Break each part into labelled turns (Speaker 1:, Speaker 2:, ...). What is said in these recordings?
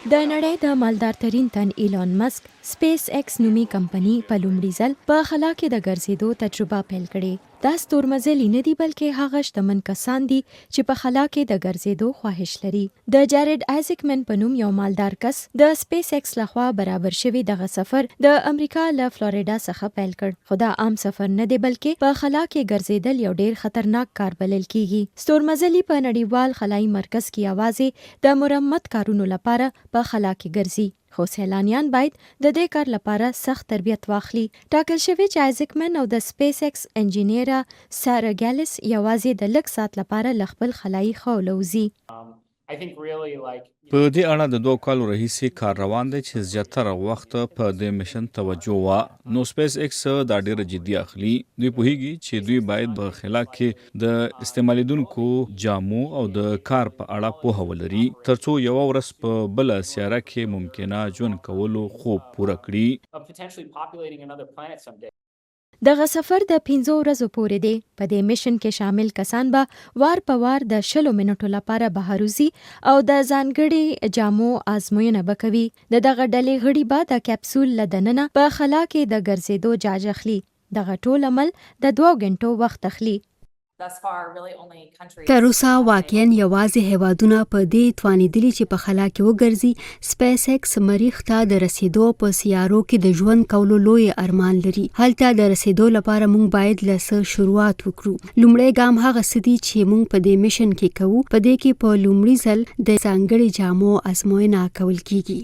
Speaker 1: د نړۍ د مالدار ترین تن ایلان مسک سپیس ایکس نومي کمپنی په لومړي ځل په خلا کې د ګرځېدو تجربه پیل کړې. دا ستورمزلي نه دي بلکې هغه شتمن کسان دي چې په خلا کې د ګرځېدو خواهش لري. د جارډ آیزکمن په نوم یو مالدار کس د سپیس ایکس لخوا برابر شوی دغه سفر د امریکا له فلوریډا څخه پیل کړ. خو دا عام سفر نه دی بلکې په خلا کې ګرځېدل یو ډیر خطرناک کار بلل کیږي. ستورمزلي په نړیوال خلایي مرکز کې یوازې د مرمت کارونو لپاره په خلا کې ګرځي. خو سیلانیان باید د دې کار لپاره سخت تربیت واخلي. ټاکل شوی چې آیزکمن او د سپیس ایکس انجینیره سارا ګالیس یوازې د لږ ساعت لپاره له خپل خلایي خاوله وځي.
Speaker 2: په دې اړه د 2 کالو راهیسې کار روان دی چې زیاتره وخت په دې مشن توجه وا. نو سپیس ایکس دا ډیره جدي اخلي. دوی پوهیږي چې دوی باید په خلا کې د استعمالیدونکو جامو او د کار په اړه پوهه ولري ترڅو یو ورځ په بل سیاره کې ممکنه ژوند کولو خوب پوره کړي.
Speaker 1: دغه سفر د 15 ورځو پورې دی. په دې میشن کې شامل کسان به وار په وار د 20 منټو لپاره بهر وځي او د ځانګړي جامو آزموینه به کوي. د دغه ډلې غړي به د کپسول له دننه په خلا کې د ګرځېدو جاج اخلي. دغه ټول عمل د 2 غنټو وخت اخلي.
Speaker 3: تر اوسه واقعاً یوازې هیوادونه په دې توانیدلي چې په خلا کې وګرځي. سپیس ایکس مریخ ته د رسیدو په سیارو کې د ژوند کولو لوی ارمان لري. هلته د رسیدو لپاره موږ باید له څه شروعات وکړو. لومړی ګام هغه څه دي چې موږ په دې میشن کې کوو. په دې کې په لومړي ځل د ځانګړي جامو ازموینه کول کیږي.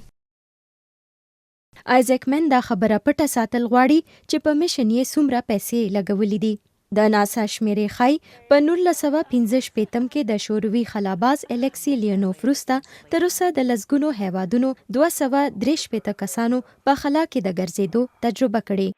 Speaker 1: آیزکمن دا خبره پټه ساتل غواړي چې په میشن یې څومره پیسې لګولې دي. د ناسا شمیرې ښایي په 1965 کې د شوروي خلاباز الکسی لیونوف وروسته تر اوسه د لسګونو هیوادونو 263 کسانو په خلا کې د ګرځېدو تجربه کړې.